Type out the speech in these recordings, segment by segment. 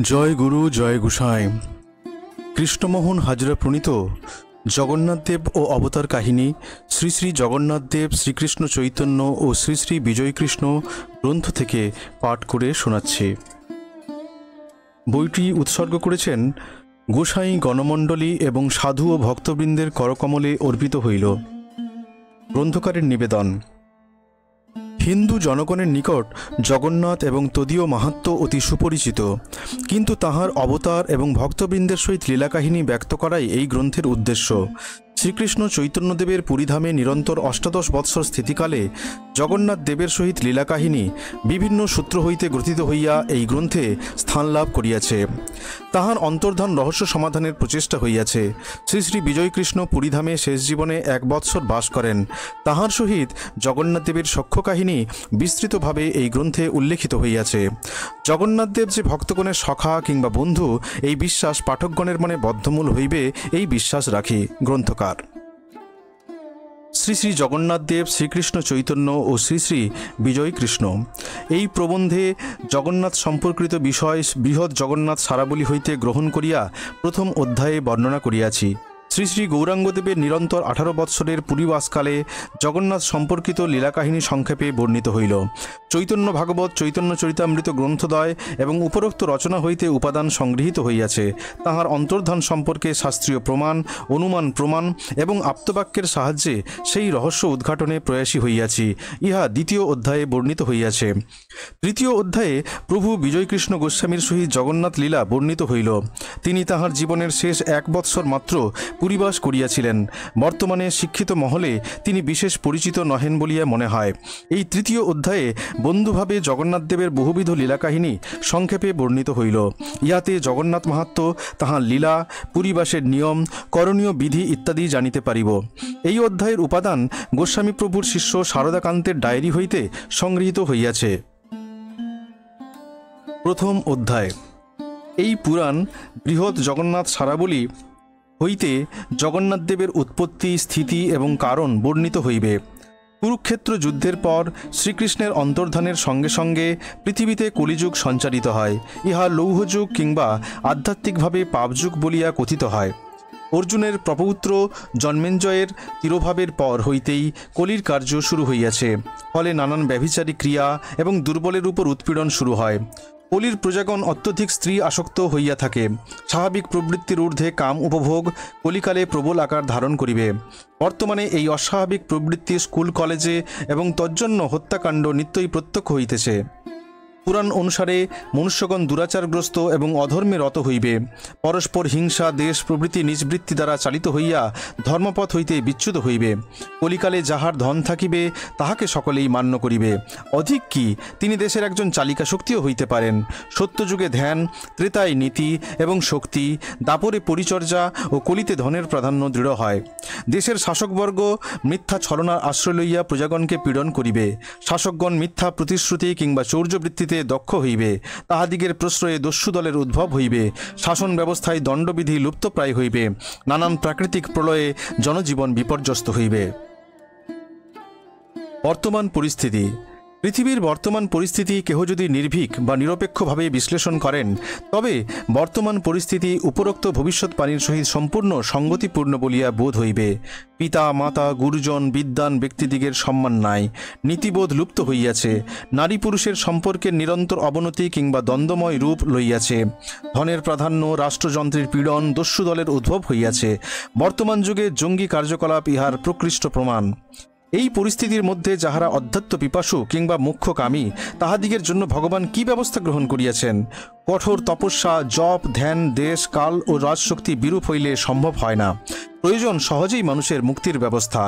জয় গুরু জয় গোসাই। কৃষ্ণমোহন হাজরা প্রণীত জগন্নাথদেব ও অবতার কাহিনী শ্রী শ্রী জগন্নাথদেব শ্রীকৃষ্ণ চৈতন্য ও শ্রী শ্রী বিজয়কৃষ্ণ গ্রন্থ থেকে পাঠ করে শোনাচ্ছি। বইটি উৎসর্গ করেছেন গোসাই গণমণ্ডলী এবং সাধু ও ভক্তবৃন্দের করকমলে অর্পিত হইল। গ্রন্থকারের নিবেদন। হিন্দু জনগণের নিকট জগন্নাথ এবং তদীয় মাহাত্ম্য অতি সুপরিচিত, কিন্তু তাহার অবতার এবং ভক্তবৃন্দের সহিত লীলাকাহিনী ব্যক্ত করাই এই গ্রন্থের উদ্দেশ্য। শ্রীকৃষ্ণ চৈতন্যদেবের পুরীধামে নিরন্তর ৮৮ বৎসর স্থিতিকালে জগন্নাথ দেবের সহিত লীলাকাহিনী বিভিন্ন সূত্র হইতে গ্রথিত হইয়া এই গ্রন্থে স্থান লাভ করিয়াছে। তাহার অন্তর্ধান রহস্য সমাধানের প্রচেষ্টা হইয়াছে। শ্রী শ্রী বিজয়কৃষ্ণ পুরীধামে শেষ জীবনে ১ বৎসর বাস করেন। তাহার সহিত জগন্নাথ দেবের সখ্য কাহিনী বিস্তৃতভাবে এই গ্রন্থে উল্লেখিত হইয়াছে। জগন্নাথদেব যে ভক্তগণের সখা কিংবা বন্ধু, এই বিশ্বাস পাঠকগণের মনে বদ্ধমূল হইবে, এই বিশ্বাস রাখি গ্রন্থকার। শ্রী শ্রী জগন্নাথদেব শ্রীকৃষ্ণ চৈতন্য ও শ্রী শ্রী বিজয়কৃষ্ণ। এই প্রবন্ধে জগন্নাথ সম্পর্কিত বিষয় বৃহৎ জগন্নাথ সারাবলী হইতে গ্রহণ করিয়া প্রথম অধ্যায়ে বর্ণনা করিয়াছি। শ্রী শ্রী গৌরাঙ্গদেবের নিরন্তর 18 বৎসরের পুরীবাসকালে জগন্নাথ সম্পর্কিত লীলাকাহিনী সংক্ষেপে বর্ণিত হইল। চৈতন্য ভাগবত, চৈতন্য চরিতামৃত গ্রন্থদ্বয় এবং উপরোক্ত রচনা হইতে উপাদান সংগৃহীত হইয়াছে। তাহার অন্তর্ধান সম্পর্কে শাস্ত্রীয় প্রমাণ, অনুমান প্রমাণ এবং আপ্তবাক্যের সাহায্যে সেই রহস্য উদ্ঘাটনে প্রয়াসী হইয়াছি। ইহা দ্বিতীয় অধ্যায়ে বর্ণিত হইয়াছে। তৃতীয় অধ্যায়ে প্রভু বিজয়কৃষ্ণ গোস্বামীর সহিত জগন্নাথ লীলা বর্ণিত হইল। তিনি তাহার জীবনের শেষ 1 বৎসর মাত্র পুরীবাস করিয়াছিলেন। বর্তমানে শিক্ষিত মহলে তিনি বিশেষ পরিচিত নহেন বলিয়া মনে হয়। এই তৃতীয় অধ্যায়ে বন্ধুভাবে জগন্নাথদেবের বহুবিধ লীলাকাহিনী সংক্ষেপে বর্ণিত হইল। ইহাতে জগন্নাথ মাহাত্ম্য, তাহার লীলা, পুরীবাসের নিয়ম, করণীয় বিধি ইত্যাদি জানিতে পারিব। এই অধ্যায়ের উপাদান গোস্বামী প্রভুর শিষ্য শারদাকান্তের ডায়েরি হইতে সংগৃহীত হইয়াছে। প্রথম অধ্যায়। এই পুরাণ বৃহৎ জগন্নাথ সারাবলী হইতে জগন্নাথদেবের উৎপত্তি, স্থিতি এবং কারণ বর্ণিত হইবে। কুরুক্ষেত্র যুদ্ধের পর শ্রীকৃষ্ণের অন্তর্ধানের সঙ্গে সঙ্গে পৃথিবীতে কলিযুগ সঞ্চারিত হয়। ইহা লৌহযুগ কিংবা আধ্যাত্মিকভাবে পাপযুগ বলিয়া কথিত হয়। অর্জুনের প্রপৌত্র জন্মেঞ্জয়ের তিরোভাবের পর হইতেই কলির কার্য শুরু হইয়াছে। ফলে নানান ব্যভিচারী ক্রিয়া এবং দুর্বলের উপর উৎপীড়ন শুরু হয়। কলির প্রজাগণ অত্যধিক স্ত্রী আসক্ত হইয়া থাকে। স্বাভাবিক প্রবৃত্তির ঊর্ধ্বে কাম উপভোগ কলিকালে প্রবল আকার ধারণ করিবে। বর্তমানে এই অস্বাভাবিক প্রবৃত্তি স্কুল কলেজে এবং তজ্জন্য হত্যাকাণ্ড নিত্যই প্রত্যক্ষ হইতেছে। পুরাণ অনুসারে মনুষ্যগণ দুরাচারগ্রস্ত এবং অধর্মে রত হইবে। পরস্পর হিংসা, দেশ প্রভৃতি নিজবৃত্তি দ্বারা চালিত হইয়া ধর্মপথ হইতে বিচ্যুত হইবে। কলিকালে যাহার ধন থাকিবে তাহাকে সকলেই মান্য করিবে। অধিক কি, তিনি দেশের একজন চালিকা শক্তিও হইতে পারেন। সত্যযুগে ধ্যান, ত্রেতায় নীতি এবং শক্তি, দাপরে পরিচর্যা ও কলিতে ধনের প্রাধান্য দৃঢ় হয়। দেশের শাসকবর্গ মিথ্যা ছলনার আশ্রয় লইয়া প্রজাগণকে পীড়ন করিবে। শাসকগণ মিথ্যা প্রতিশ্রুতি কিংবা চৌর্যবৃত্তিতে দক্ষ হইবে। তাহাদিগের প্রশ্রয়ে দস্যু দলের উদ্ভব হইবে। শাসন ব্যবস্থায় দণ্ডবিধি লুপ্তপ্রায় হইবে। নানান প্রাকৃতিক প্রলয়ে জনজীবন বিপর্যস্ত হইবে। বর্তমান পরিস্থিতি। পৃথিবীর বর্তমান পরিস্থিতি কেহ যদি নির্ভীক বা নিরপেক্ষভাবে বিশ্লেষণ করেন, তবে বর্তমান পরিস্থিতি উপরোক্ত ভবিষ্যৎবাণীর সহিত সম্পূর্ণ সঙ্গতিপূর্ণ বলিয়া বোধ হইবে। পিতা, মাতা, গুরুজন, বিদ্বান ব্যক্তিদিগের সম্মান নাই। নীতিবোধ লুপ্ত হইয়াছে। নারী পুরুষের সম্পর্কের নিরন্তর অবনতি কিংবা দ্বন্দ্বময় রূপ লইয়াছে। ধনের প্রাধান্য, রাষ্ট্রযন্ত্রের পীড়ন, দস্যু দলের উদ্ভব হইয়াছে। বর্তমান যুগে জঙ্গি কার্যকলাপ ইহার প্রকৃষ্ট প্রমাণ। এই পরিস্থিতির মধ্যে যাহারা অধ্যাত্ম পিপাসু কিংবা মুখ্যকামী, তাহাদিগের জন্য ভগবান কি ব্যবস্থা গ্রহণ করিয়াছেন? কঠোর তপস্যা, জপ, ধ্যান, দেশ, কাল ও রাজশক্তি বিরূপ হইলে সম্ভব হয় না। প্রয়োজন সহজেই মানুষের মুক্তির ব্যবস্থা।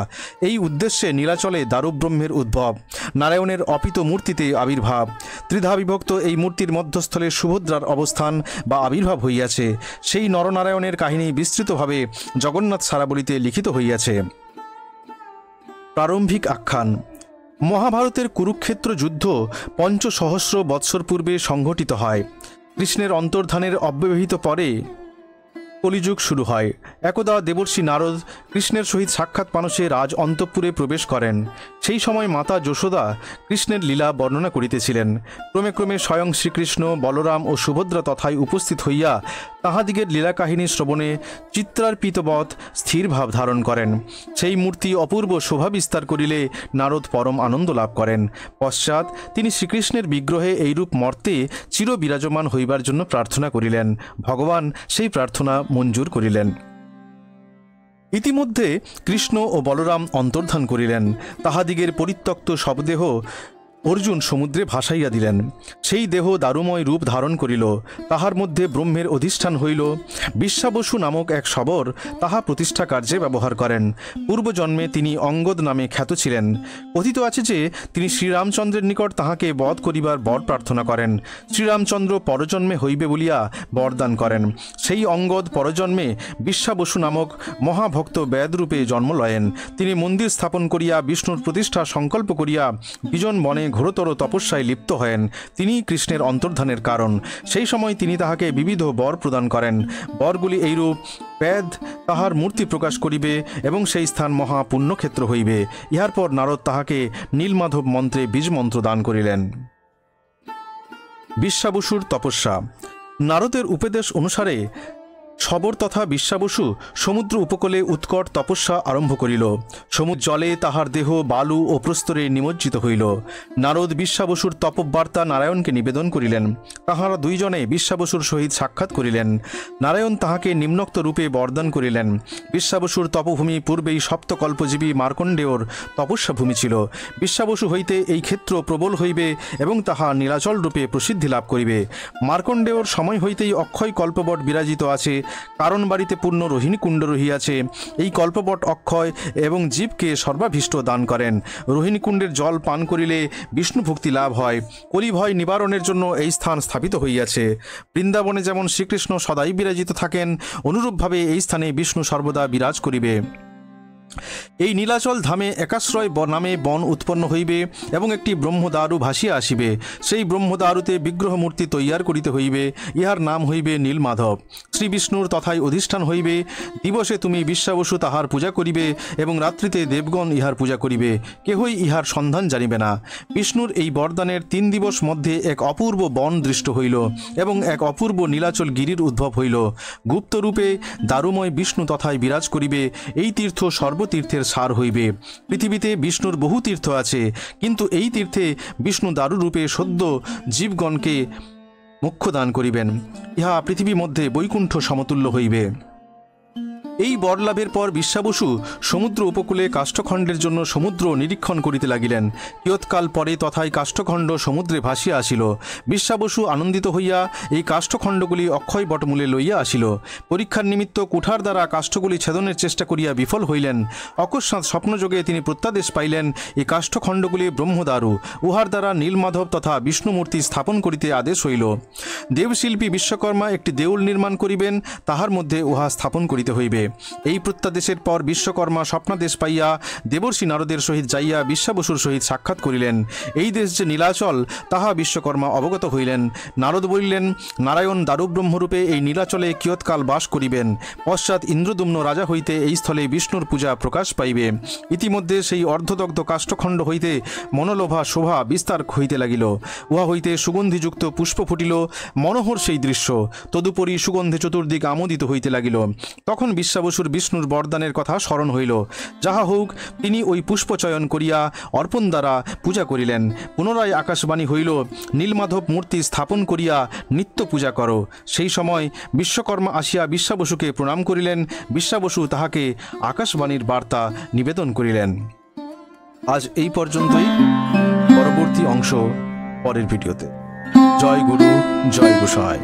এই উদ্দেশ্যে নীলাচলে দারুব্রহ্মের উদ্ভব, নারায়ণের অপিত মূর্তিতে আবির্ভাব। ত্রিধা বিভক্ত এই মূর্তির মধ্যস্থলে সুভদ্রার অবস্থান বা আবির্ভাব হইয়াছে। সেই নরনারায়ণের কাহিনী বিস্তৃতভাবে জগন্নাথ সারাবলীতে লিখিত হইয়াছে। প্রারম্ভিক আখ্যান। মহাভারতের কুরুক্ষেত্র যুদ্ধ ৫০০ বৎসর পূর্বে সংঘটিত হয়। কৃষ্ণের অন্তর্ধানের অব্যবহিত পরে কলিযুগ শুরু হয়। একদা দেবর্ষি নারদ কৃষ্ণের সহিত সাক্ষাৎ মানসে রাজ অন্তঃপুরে প্রবেশ করেন। সেই সময় মাতা যশোদা কৃষ্ণের লীলা বর্ণনা করিতেছিলেন। ক্রমে ক্রমে স্বয়ং শ্রীকৃষ্ণ, বলরাম ও সুভদ্রা তথায় উপস্থিত হইয়া তাহাদিগের লীলা কাহিনী শ্রবণে চিত্রার্পিতবৎ স্থির ভাব ধারণ করেন। সেই মূর্তি অপূর্ব শোভা বিস্তার করিলে নারদ পরম আনন্দ লাভ করেন। পশ্চাৎ তিনি শ্রীকৃষ্ণের বিগ্রহে এইরূপ মর্তে চির বিরাজমান হইবার জন্য প্রার্থনা করিলেন। ভগবান সেই প্রার্থনা মঞ্জুর করিলেন। ইতিমধ্যে কৃষ্ণ ও বলরাম অন্তর্ধান করিলেন। তাহাদিগের পরিত্যক্ত শবদেহ অর্জুন সমুদ্রে ভাসাইয়া দিলেন। সেই দেহ দারুময় রূপ ধারণ করিল। তাহার মধ্যে ব্রহ্মের অধিষ্ঠান হইল। বিশ্বাবসু নামক এক শবর তাহা প্রতিষ্ঠা কার্যে ব্যবহার করেন। পূর্বজন্মে তিনি অঙ্গদ নামে খ্যাত ছিলেন। কথিত আছে যে তিনি শ্রীরামচন্দ্রের নিকট তাহাকে বধ করিবার বর প্রার্থনা করেন। শ্রীরামচন্দ্র পরজন্মে হইবে বলিয়া বরদান করেন। সেই অঙ্গদ পরজন্মে বিশ্বাবসু নামক মহাভক্ত বেদরূপে জন্ম লয়েন। তিনি মন্দির স্থাপন করিয়া বিষ্ণুর প্রতিষ্ঠা সংকল্প করিয়া বিজন বনে ঘোরতর তপস্যায় লিপ্ত হয়েন। তিনি কৃষ্ণের অন্তর্ধানের কারণ। সেই সময় তিনি তাহাকে বিবিধ বর প্রদান করেন। বরগুলি এইরূপ: বেদ তাহার মূর্তি প্রকাশ করিবে এবং সেই স্থান মহা পুণ্যক্ষেত্র হইবে। ইহার পর নারদ তাহাকে নীলমাধব মন্ত্রে বীজমন্ত্র দান করিলেন। বিশ্বাবসুর তপস্যা। নারদের উপদেশ অনুসারে শবর তথা বিশ্বাবসু সমুদ্র উপকূলে উৎকট তপস্যা আরম্ভ করিল। সমুদ্র জলে তাহার দেহ বালু ও প্রস্তরে নিমজ্জিত হইল। নারদ বিশ্বাবসুর তপবার্তা নারায়ণকে নিবেদন করিলেন। তাহারা দুইজনে বিশ্বাবসুর সহিত সাক্ষাৎ করিলেন। নারায়ণ তাহাকে নিম্নোক্ত রূপে বরদান করিলেন। বিশ্বাবসুর তপভূমি পূর্বেই সপ্তকল্পজীবী মার্কণ্ডেয়র তপস্যাভূমি ছিল। বিশ্বাবসু হইতে এই ক্ষেত্র প্রবল হইবে এবং তাহা নীলাচল রূপে প্রসিদ্ধি লাভ করিবে। মার্কণ্ডেয়র সময় হইতেই অক্ষয় কল্পবট বিরাজিত আছে। কারণ বাড়িতে পূর্ণ রোহিণী কুণ্ড রহিয়াছে। এই কল্পবট অক্ষয় এবং জীবকে সর্বাভীষ্ট দান করেন। রোহিণী কুণ্ডের জল পান করিলে বিষ্ণু ভক্তি লাভ হয়। কলিভয় নিবারণের জন্য এই স্থান স্থাপিত হইয়াছে। বৃন্দাবনে যেমন শ্রীকৃষ্ণ সদাই বিরাজিত থাকেন, অনুরূপভাবে এই স্থানে বিষ্ণু সর্বদা বিরাজ করিবে। এই নীলাচল ধামে একাশ্রয় নামে বন উৎপন্ন হইবে এবং একটি ব্রহ্মদারু ভাসিয়া আসিবে। সেই ব্রহ্মদারুতে বিগ্রহ মূর্তি তৈয়ার করিতে হইবে। ইহার নাম হইবে নীলমাধব। শ্রী বিষ্ণুর তথায় অধিষ্ঠান হইবে। দিবসে তুমি বিশ্বাবসু তাহার পূজা করিবে এবং রাত্রিতে দেবগণ ইহার পূজা করিবে। কেহই ইহার সন্ধান জানিবে না। বিষ্ণুর এই বরদানের 3 দিবস মধ্যে এক অপূর্ব বন দৃষ্ট হইল এবং এক অপূর্ব নীলাচল গিরির উদ্ভব হইল। গুপ্তরূপে দারুময় বিষ্ণু তথায় বিরাজ করিবে। এই তীর্থ সর্বতীর্থের সার হইবে। পৃথিবীতে বিষ্ণুর বহু তীর্থ আছে, কিন্তু এই তীর্থে বিষ্ণু দারুরূপে সদ্য জীবগণকে মোক্ষ দান করিবেন। ইহা পৃথিবী মধ্যে বৈকুণ্ঠ সমতুল্য হইবে। এই বরলাভের পর বিশ্বাবসু সমুদ্র উপকূলে কাষ্ঠখণ্ডের জন্য সমুদ্র নিরীক্ষণ করিতে লাগিলেন। কিয়ৎকাল পরে তথায় কাষ্ঠখণ্ড সমুদ্রে ভাসিয়া আসিল। বিশ্বাবসু আনন্দিত হইয়া এই কাষ্ঠখণ্ডগুলি অক্ষয় বটমূলে লইয়া আসিল। পরীক্ষার নিমিত্ত কুঠার দ্বারা কাষ্ঠগুলি ছেদনের চেষ্টা করিয়া বিফল হইলেন। অকস্মাৎ স্বপ্নযোগে তিনি প্রত্যাদেশ পাইলেন এই কাষ্ঠখণ্ডগুলি ব্রহ্মদারু। উহার দ্বারা নীলমাধব তথা বিষ্ণুমূর্তি স্থাপন করিতে আদেশ হইল। দেবশিল্পী বিশ্বকর্মা একটি দেউল নির্মাণ করিবেন, তাহার মধ্যে উহা স্থাপন করিতে হইবে। এই প্রত্যাদেশের পর বিশ্বকর্মা স্বপ্নাদেশ পাইয়া দেবর্ষি নারদের সহিত যাইয়া বিশ্বাবসুর সহিত সাক্ষাৎ করিলেন। এই দেশ যে নীলাচল তাহা বিশ্বকর্মা অবগত হইলেন। নারদ বলিলেন, নারায়ণ দারুব্রহ্মরূপে এই নীলাচলে কিয়ৎকাল বাস করিবেন। পশ্চাৎ ইন্দ্রদুম্ন রাজা হইতে এই স্থলে বিষ্ণুর পূজা প্রকাশ পাইবে। ইতিমধ্যে সেই অর্ধদগ্ধ কাষ্ঠখণ্ড হইতে মনোলোভা শোভা বিস্তার হইতে লাগিল। উহা হইতে সুগন্ধিযুক্ত পুষ্প ফুটিল। মনোহর সেই দৃশ্য। তদুপরি সুগন্ধে চতুর্দিক আমোদিত হইতে লাগিল। তখন বিশ্বাবসুর বিষ্ণুর বরদানের কথা স্মরণ হইল। যাহা হোক, তিনি ওই পুষ্পচয়ন করিয়া অর্পণ দ্বারা পূজা করিলেন। পুনরায় আকাশবাণী হইল, নীলমাধব মূর্তি স্থাপন করিয়া নিত্য পূজা করো। সেই সময় বিশ্বকর্মা আসিয়া বিশ্বাবসুকে প্রণাম করিলেন। বিশ্বাবসু তাহাকে আকাশবাণীর বার্তা নিবেদন করিলেন। আজ এই পর্যন্তই। পরবর্তী অংশ পরের ভিডিওতে। জয় গুরু, জয় গোসাই।